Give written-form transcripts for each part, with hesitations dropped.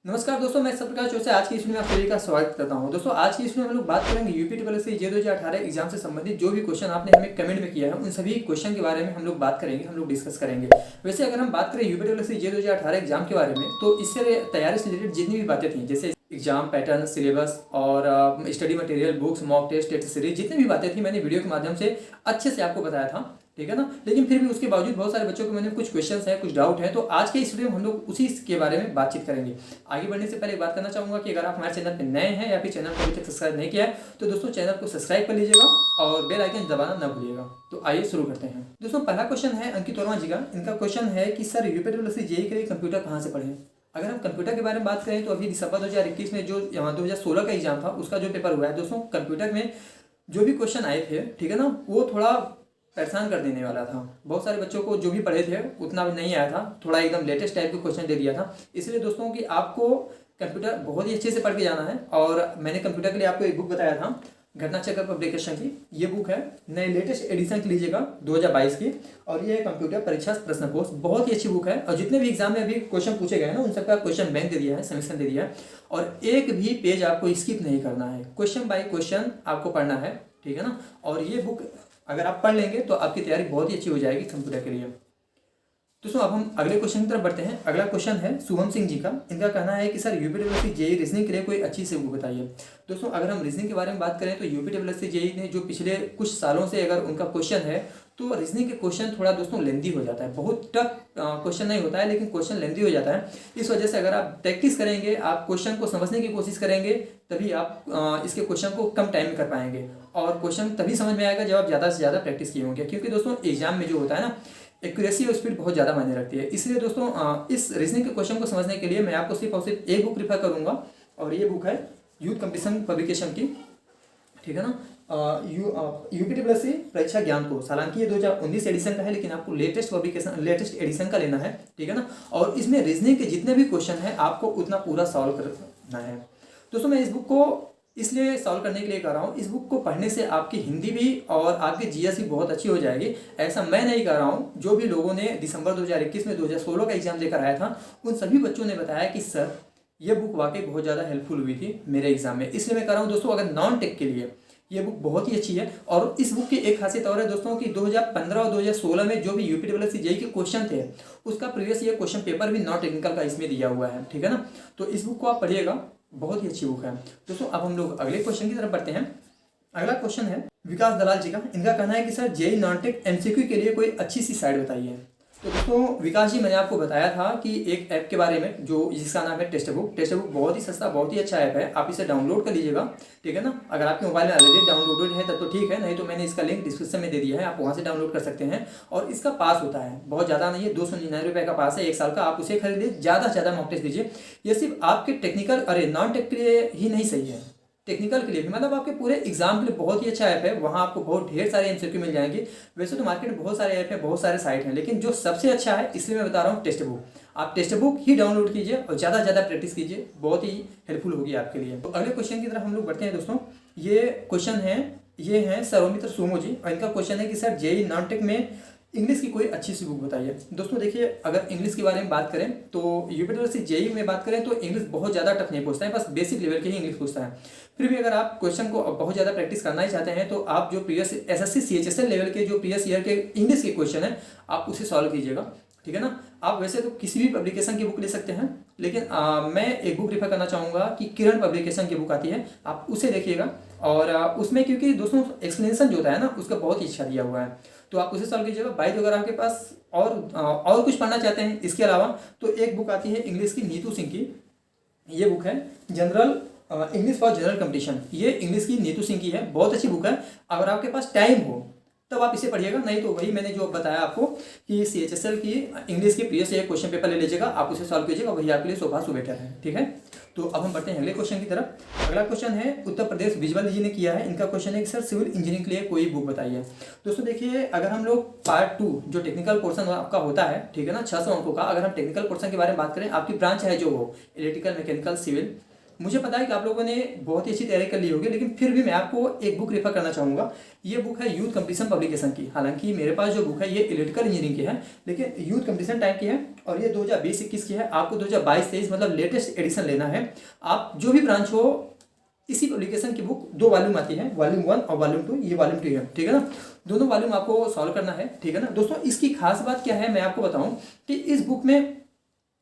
नमस्कार दोस्तों, मैं सत्यप्रकाश जोशी आज की इस वीडियो में आप सभी का स्वागत करता हूं। दोस्तों आज की इस वीडियो में हम लोग बात करेंगे यूपी ट्रिपल जे 2018 एग्जाम से संबंधित जो भी क्वेश्चन आपने हमें कमेंट में किया है उन सभी क्वेश्चन के बारे में हम लोग बात करेंगे, हम लोग डिस्कस करेंगे। वैसे अगर हम बात करें यूपी ट्रिपल जे 2018 एग्जाम के बारे में, तो इससे तैयारी से रिलेटेड जितनी भी बातें थी, जैसे एग्जाम पैटर्न, सिलेबस और study material, books, mock test series, जितनी भी बातें थी मैंने वीडियो के माध्यम से अच्छे से आपको बताया था, ठीक है ना। लेकिन फिर भी उसके बावजूद बहुत सारे बच्चों को मैंने कुछ क्वेश्चंस हैं, कुछ डाउट है, तो आज के इस वीडियो में हम लोग उसी के बारे में बातचीत करेंगे। आगे बढ़ने से पहले एक बात करना चाहूंगा कि अगर आप हमारे चैनल पर नए हैं या फिर चैनल को अभी तक सब्सक्राइब नहीं किया है तो दोस्तों चैनल को सब्सक्राइब कर लीजिएगा और बेल आइकन दबाना न भूलिएगा। तो आइए शुरू करते हैं। दोस्तों पहला क्वेश्चन है अंकित वर्मा जी का। इनका क्वेश्चन है कि सर यूपीट्रिपल जेईई के लिए कंप्यूटर कहाँ से पढ़ें। अगर हम कंप्यूटर के बारे में बात करें तो अभी दिसंबर 2021 में जो 2016 का एग्जाम था उसका जो पेपर हुआ है दोस्तों, कंप्यूटर में जो भी क्वेश्चन आए थे, ठीक है ना, वो थोड़ा परेशान कर देने वाला था। बहुत सारे बच्चों को जो भी पढ़े थे उतना भी नहीं आया था, थोड़ा एकदम लेटेस्ट टाइप के क्वेश्चन दे दिया था। इसलिए दोस्तों कि आपको कंप्यूटर बहुत ही अच्छे से पढ़ के जाना है। और मैंने कंप्यूटर के लिए आपको एक बुक बताया था, घटना चक्र पब्लिकेशन की। ये बुक है, नए लेटेस्ट एडिशन की लीजिएगा 2022 की, और ये कंप्यूटर परीक्षा प्रश्न कोश, बहुत ही अच्छी बुक है। और जितने भी एग्जाम में अभी क्वेश्चन पूछे गए हैं ना, उन सबका क्वेश्चन बैंक दे दिया है, समीक्षण दे दिया है, और एक भी पेज आपको स्किप नहीं करना है, क्वेश्चन बाय क्वेश्चन आपको पढ़ना है, ठीक है ना। और ये बुक अगर आप पढ़ लेंगे तो आपकी तैयारी बहुत ही अच्छी हो जाएगी कंप्यूटर के लिए। दोस्तों अब हम अगले क्वेश्चन की तरफ बढ़ते हैं। अगला क्वेश्चन है शुभम सिंह जी का। इनका कहना है कि सर यूपीट्रिपल जेईई रीजनिंग के लिए कोई अच्छी सी बुक बताइए। दोस्तों अगर हम रीजनिंग के बारे में बात करें तो यूपीट्रिपल जेईई ने जो पिछले कुछ सालों से अगर उनका क्वेश्चन है तो रीजनिंग के क्वेश्चन थोड़ा दोस्तों लेंदी हो जाता है, बहुत टफ क्वेश्चन नहीं होता है लेकिन क्वेश्चन लेंदी हो जाता है। इस वजह से अगर आप प्रैक्टिस करेंगे, आप क्वेश्चन को समझने की कोशिश करेंगे, तभी आप इसके क्वेश्चन को कम टाइम में कर पाएंगे। और क्वेश्चन तभी समझ में आएगा जब आप ज़्यादा से ज़्यादा प्रैक्टिस किए होंगे, क्योंकि दोस्तों एग्जाम में जो होता है ना, एक्यूरेसी और स्पीड बहुत ज़्यादा मायने रखती है। इसलिए दोस्तों इस रीजनिंग के क्वेश्चन को समझने के लिए मैं आपको सिर्फ और सिर्फ एक बुक रिफर करूंगा, और ये बुक है यूथ कंपटीशन पब्लिकेशन की, ठीक है ना। यूपीट्रिपल परीक्षा ज्ञान कोश, हालांकि ये 2019 एडिशन का है, लेकिन आपको लेटेस्ट एडिशन का लेना है, ठीक है ना। और इसमें रीजनिंग के जितने भी क्वेश्चन है आपको उतना पूरा सॉल्व करना है। दोस्तों मैं इस बुक को इसलिए सॉल्व करने के लिए कर रहा हूँ, इस बुक को पढ़ने से आपकी हिंदी भी और आपकी जीएस भी बहुत अच्छी हो जाएगी। ऐसा मैं नहीं कर रहा हूँ, जो भी लोगों ने दिसंबर 2021 में 2016 का एग्जाम देकर आया था उन सभी बच्चों ने बताया कि सर ये बुक वाकई बहुत ज़्यादा हेल्पफुल हुई थी मेरे एग्जाम में, इसलिए मैं कर रहा हूँ। दोस्तों अगर नॉन टेक के लिए ये बुक बहुत ही अच्छी है। और इस बुक की एक खासियत और है दोस्तों कि 2015 और 2016 में जो भी यूपीट्रिपल जेईई के क्वेश्चन थे उसका प्रीवियस ईयर क्वेश्चन पेपर भी नॉन टेक्निकल का इसमें दिया हुआ है, ठीक है ना। तो इस बुक को आप पढ़िएगा, बहुत ही अच्छी बुक है। दोस्तों अब हम लोग अगले क्वेश्चन की तरफ बढ़ते हैं। अगला क्वेश्चन है विकास दलाल जी का। इनका कहना है कि sir JEE non tech MCQ के लिए कोई अच्छी सी साइट बताइए। तो दोस्तों विकास जी, मैंने आपको बताया था कि एक ऐप के बारे में जो जिसका नाम है टेस्ट बुक। टेस्ट बुक बहुत ही सस्ता, बहुत ही अच्छा ऐप है, आप इसे डाउनलोड कर लीजिएगा, ठीक है ना। अगर आपके मोबाइल में ऑलरेडी डाउनलोडेड है तब तो ठीक है, नहीं तो मैंने इसका लिंक डिस्क्रिप्शन में दे दिया है, आप वहाँ से डाउनलोड कर सकते हैं। और इसका पास होता है, बहुत ज़्यादा नहीं है, 299 रुपये का पास है, 1 साल का। आप उसे खरीदिए, ज़्यादा से ज़्यादा मॉक टेस्ट दीजिए। ये सिर्फ आपके टेक्निकल नॉन टेक के लिए ही नहीं सही है, टेक्निकल के लिए भी, मतलब आपके पूरे एग्जाम के लिए बहुत ही अच्छा ऐप है। वहाँ आपको बहुत ढेर सारे एमसीक्यू मिल जाएंगे। वैसे तो मार्केट में बहुत सारे ऐप हैं, बहुत सारे साइट हैं, लेकिन जो सबसे अच्छा है इसलिए मैं बता रहा हूँ टेस्ट बुक। आप टेस्ट बुक ही डाउनलोड कीजिए और ज़्यादा से ज़्यादा प्रैक्टिस कीजिए, बहुत ही हेल्पफुल होगी आपके लिए। तो अगले क्वेश्चन की तरफ हम लोग बढ़ते हैं दोस्तों। ये क्वेश्चन है, ये हैं सर्वमित्र सुमो जी, और इनका क्वेश्चन है कि सर जेईई नॉन टेक में इंग्लिश की कोई अच्छी सी बुक बताइए। दोस्तों देखिए, अगर इंग्लिश के बारे में बात करें तो यूपीट्रिपल जेईई में बात करें तो इंग्लिश बहुत ज़्यादा टफ नहीं पूछता है, बस बेसिक लेवल के ही इंग्लिश पूछता है। फिर भी अगर आप क्वेश्चन को बहुत ज़्यादा प्रैक्टिस करना ही चाहते हैं तो आप जो प्रीवियस एसएससी सीएचएसएल लेवल के जो प्रीवियस ईयर के इंग्लिश के क्वेश्चन हैं आप उसे सॉल्व कीजिएगा, ठीक है ना। आप वैसे तो किसी भी पब्लिकेशन की बुक ले सकते हैं, लेकिन मैं एक बुक रिफर करना चाहूँगा कि किरण पब्लिकेशन की बुक आती है, आप उसे देखिएगा। और उसमें क्योंकि दोस्तों एक्सप्लेनेशन जो होता है ना उसका बहुत ही अच्छा दिया हुआ है, तो आप उसे सॉल्व कीजिएगा। बाई अगर आपके पास और कुछ पढ़ना चाहते हैं इसके अलावा तो एक बुक आती है इंग्लिश की नीतू सिंह की। ये बुक है general English for general competition. ये इंग्लिश की नीतू सिंह की है, बहुत अच्छी बुक है। अगर आपके पास टाइम हो तब आप इसे पढ़िएगा, नहीं तो वही मैंने जो बताया आपको कि सीएचएसएल की इंग्लिश की प्रीवियस ईयर क्वेश्चन पेपर ले लीजिएगा, आप उसे सॉल्व कीजिएगा, वही आपके लिए सोफा सो बेटर है, ठीक है। तो अब हम बढ़ते हैं अगले क्वेश्चन की तरफ। अगला क्वेश्चन है उत्तर प्रदेश बिजवल जी ने किया है। इनका क्वेश्चन है कि सर सिविल इंजीनियरिंग के लिए कोई बुक बताइए। दोस्तों देखिए, अगर हम लोग पार्ट 2 जो टेक्निकल पोर्शन आपका होता है, ठीक है ना, 600 अंकों का, अगर हम टेक्निकल पोर्शन के बारे में बात करें, आपकी ब्रांच है जो हो इलेक्ट्रिकल, मैकेनिकल, सिविल, मुझे पता है कि आप लोगों ने बहुत ही अच्छी तैयारी कर ली होगी, लेकिन फिर भी मैं आपको एक बुक रेफर करना चाहूँगा। ये बुक है यूथ कंपटीशन पब्लिकेशन की। हालांकि मेरे पास जो बुक है ये इलेक्ट्रिकल इंजीनियरिंग की है, लेकिन यूथ कंपटीशन टाइप की है और ये 2020-21 की है। आपको 2022-23 मतलब लेटेस्ट एडिशन लेना है। आप जो भी ब्रांच हो, इसी पब्लिकेशन की बुक 2 वॉल्यूम आती है, वॉल्यूम 1 और वॉल्यूम 2। ये वॉल्यूम 2 है, ठीक है ना। दोनों वॉल्यूम आपको सॉल्व करना है, ठीक है ना दोस्तों। इसकी खास बात क्या है मैं आपको बताऊं कि इस बुक में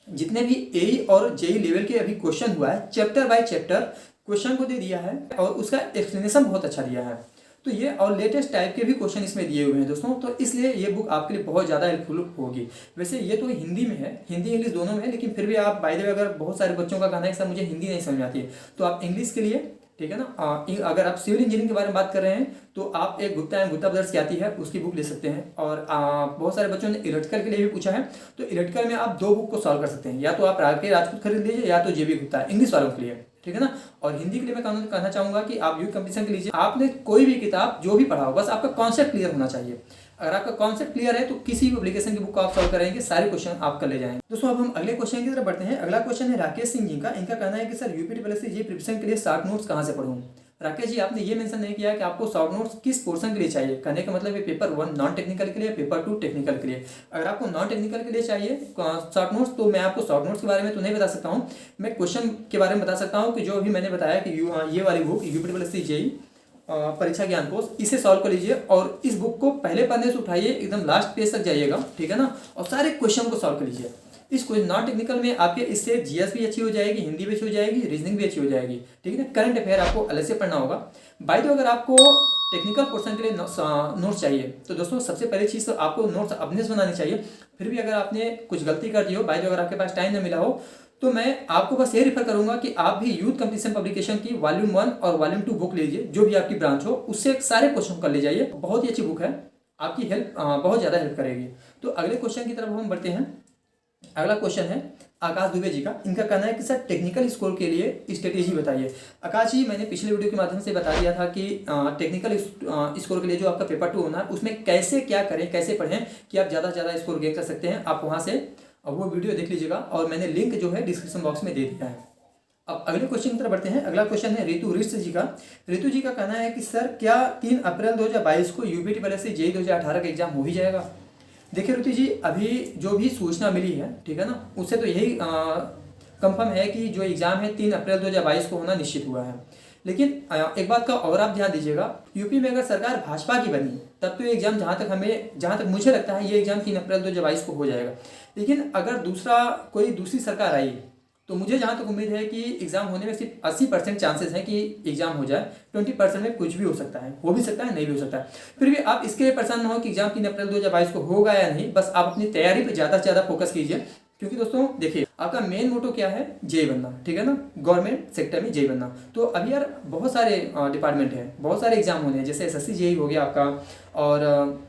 जितने भी एई और जेई लेवल के अभी क्वेश्चन हुआ है, चैप्टर बाय चैप्टर क्वेश्चन को दे दिया है और उसका एक्सप्लेनेशन बहुत अच्छा दिया है। तो ये और लेटेस्ट टाइप के भी क्वेश्चन इसमें दिए हुए हैं दोस्तों, तो इसलिए ये बुक आपके लिए बहुत ज़्यादा हेल्पफुल होगी। वैसे ये तो हिंदी में है, हिंदी इंग्लिश दोनों में है, लेकिन फिर भी आप बाय द वे अगर बहुत सारे बच्चों का कहना है कि सर मुझे हिंदी नहीं समझ आती है, तो आप इंग्लिश के लिए, ठीक है ना, अगर आप सिविल इंजीनियरिंग के बारे में बात कर रहे हैं तो आप एक गुप्ता एंड गुप्ता ब्रदर्स की आती है, उसकी बुक ले सकते हैं। और बहुत सारे बच्चों ने इलेक्ट्रिकल के लिए भी पूछा है, तो इलेक्ट्रिकल में आप 2 बुक को सॉल्व कर सकते हैं, या तो आप राके राजपूत खरीद लीजिए या तो जेबी गुप्ता इंग्लिश वालों के लिए, ठीक है ना। और हिंदी के लिए मैं कहना चाहूँगा कि आप यूथ कंपटीशन के लीजिए। आपने कोई भी किताब जो भी पढ़ा हो, बस आपका कॉन्सेप्ट क्लियर होना चाहिए। अगर आपका कॉन्सेप्ट क्लियर है तो किसी भी पब्लिकेशन की बुक को आप सॉल्व करेंगे, सारे क्वेश्चन आप कर ले जाएंगे। दोस्तों अब हम अगले क्वेश्चन की तरफ बढ़ते हैं। अगला क्वेश्चन है राकेश सिंह जी का। इनका कहना है कि सर यूपीटीपीएससी जी प्रिपरेशन के लिए शॉर्ट नोट्स कहाँ से पढ़ूँ। राकेश जी, आपने ये मेंशन नहीं किया कि आपको शॉर्ट नोट्स किस पोर्शन के लिए चाहिए। कहने का मतलब है पेपर 1 नॉन टेक्निकल के लिए, पेपर 2 टेक्निकल के लिए। अगर आपको नॉन टेक्निकल के लिए चाहिए शॉर्ट नोट्स, तो मैं आपको शॉर्ट नोट्स के बारे में तो नहीं बता सकता हूँ, मैं क्वेश्चन के बारे में बता सकता हूँ कि जो अभी मैंने बताया कि ये वाली बुक यूपीटीपीएससी जेई परीक्षा ज्ञान कोश, इसे सॉल्व कर लीजिए और इस बुक को पहले पन्ने से उठाइए, एकदम लास्ट पेज तक जाइएगा, ठीक है ना, और सारे क्वेश्चन को सॉल्व कर लीजिए। इस क्वेश्चन नॉन टेक्निकल में आपके इससे जीएस भी अच्छी हो जाएगी, हिंदी भी अच्छी हो जाएगी, रीजनिंग भी अच्छी हो जाएगी, ठीक है ना। करंट अफेयर आपको अलग से पढ़ना होगा। बाय द वे अगर आपको टेक्निकल पोर्शन के लिए नोट्स चाहिए तो दोस्तों सबसे पहली चीज़ तो आपको नोट्स अपने से बनानी चाहिए। फिर भी अगर आपने कुछ गलती कर दी हो, बाय द वे अगर आपके पास टाइम न मिला हो, तो मैं आपको बस ये रेफर करूंगा कि आप भी यूथ कंपटीशन पब्लिकेशन की वॉल्यूम 1 और वॉल्यूम 2 बुक लीजिए, जो भी आपकी ब्रांच हो, उससे सारे क्वेश्चन कर ले जाइए। बहुत ही अच्छी बुक है, आपकी हेल्प बहुत ज़्यादा हेल्प करेगी। तो अगले क्वेश्चन की तरफ हम बढ़ते हैं। अगला क्वेश्चन है आकाश दुबे जी का। इनका कहना है कि सर टेक्निकल स्कोर के लिए स्ट्रेटेजी बताइए। आकाश जी, मैंने पिछले वीडियो के माध्यम से बता दिया था कि टेक्निकल स्कोर के लिए जो आपका पेपर 2 होना है, उसमें कैसे क्या करें, कैसे पढ़ें कि आप ज़्यादा से ज़्यादा स्कोर गेन कर सकते हैं। आप वहाँ से वो वीडियो देख लीजिएगा और मैंने लिंक जो है डिस्क्रिप्शन बॉक्स में दे दिया है। अब अगले क्वेश्चन की तरफ बढ़ते हैं। अगला क्वेश्चन है ऋतु ऋष जी का। ऋतु जी का कहना है कि सर क्या 3 अप्रैल 2022 को यूपीटीपीएससी जेईई 2018 का एग्जाम हो ही जाएगा। देखिए ऋतु जी, अभी जो भी सूचना मिली है, ठीक है ना, उससे तो यही कंफर्म है कि जो एग्ज़ाम है 3 अप्रैल 2022 को होना निश्चित हुआ है। लेकिन एक बात का और आप ध्यान दीजिएगा, यूपी में अगर सरकार भाजपा की बनी तब तो ये एग्ज़ाम जहाँ तक मुझे लगता है ये एग्ज़ाम 3 अप्रैल 2022 को हो जाएगा। लेकिन अगर कोई दूसरी सरकार आई तो मुझे जहाँ तक उम्मीद है कि एग्ज़ाम होने में सिर्फ 80% चांसेस हैं कि एग्ज़ाम हो जाए। 20% में कुछ भी हो सकता है, हो भी सकता है, नहीं भी हो सकता है। फिर भी आप इसके लिए परेशान ना हो कि एग्ज़ाम 3 अप्रैल 2022 को होगा या नहीं, बस आप अपनी तैयारी पर ज़्यादा से ज़्यादा फोकस कीजिए। क्योंकि दोस्तों देखिए, आपका मेन मोटो क्या है, जेईई बनना, ठीक है ना, गवर्नमेंट सेक्टर में जेईई बनना। तो अभी यार बहुत सारे डिपार्टमेंट हैं, बहुत सारे एग्जाम होने हैं, जैसे एसएससी जेईई हो गया आपका, और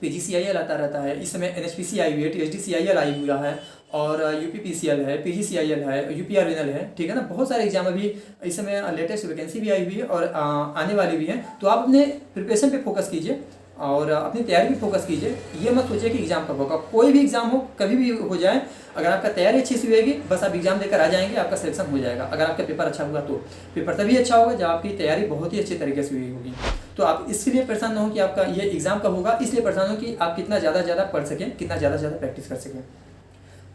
पीजीसीआईएल आता रहता है, इस समय एनएचपीसी आई हुई है, टीएचडीसीआईएल आई हुआ है, और यूपीपीसीएल है, पीजीसीआईएल है, यूपीआरएनएल है, ठीक है ना। बहुत सारे एग्जाम अभी इस समय लेटेस्ट वैकेंसी भी आई हुई है और आने वाली भी है। तो आप अपने प्रिपरेशन पे फोकस कीजिए और अपनी तैयारी पे फोकस कीजिए। ये मत सोचिए कि एग्जाम कब होगा, कोई भी एग्जाम हो, कभी भी हो जाए, अगर आपका तैयारी अच्छी सी होगी, बस आप एग्जाम देकर आ जाएंगे, आपका सिलेक्शन हो जाएगा। अगर आपका पेपर अच्छा हुआ तो पेपर तभी अच्छा होगा जब आपकी तैयारी बहुत ही अच्छे तरीके से हुई होगी। तो आप इसके लिए परेशान ना हो कि आपका ये एग्जाम कब होगा, इसलिए परेशान हो कि आप कितना ज़्यादा पढ़ सकें, कितना ज़्यादा प्रैक्टिस कर सकें।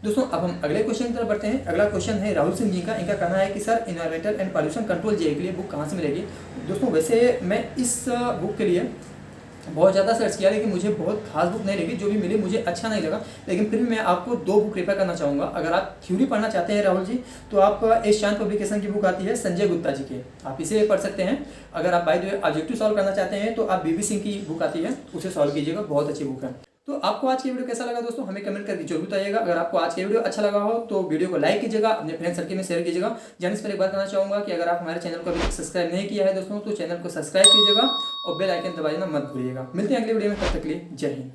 दोस्तों अब हम अगले क्वेश्चन की तरफ बढ़ते हैं। अगला क्वेश्चन है राहुल सिंह जी का। इनका कहना है कि sir environmental and pollution control JEE के लिए बुक कहाँ से मिलेगी। दोस्तों वैसे मैं इस बुक के लिए बहुत ज़्यादा सर्च किया, लेकिन मुझे बहुत खास बुक नहीं लगी, जो भी मिली मुझे अच्छा नहीं लगा। लेकिन फिर भी मैं आपको 2 बुक रेफर करना चाहूँगा। अगर आप थ्योरी पढ़ना चाहते हैं राहुल जी, तो आप एस चांद पब्लिकेशन की बुक आती है संजय गुप्ता जी की, आप इसे पढ़ सकते हैं। अगर आप by the way objective solve करना चाहते हैं तो आप बीबी सिंह की बुक आती है, उसे सॉल्व कीजिएगा, बहुत अच्छी बुक है। तो आपको आज की वीडियो कैसा लगा दोस्तों, हमें कमेंट करके जरूर बताइएगा। अगर आपको आज की वीडियो अच्छा लगा हो तो वीडियो को लाइक कीजिएगा, अपने फ्रेंड सर्किल में शेयर कीजिएगा। जाने से पहले एक बात करना चाहूँगा कि अगर आप हमारे चैनल को अभी तक सब्सक्राइब नहीं किया है दोस्तों, तो चैनल को सब्सक्राइब कीजिएगा और बेल आइकन दबाना मत भूलिएगा। मिलते हैं अगली वीडियो में, तब तक के लिए जय हिंद।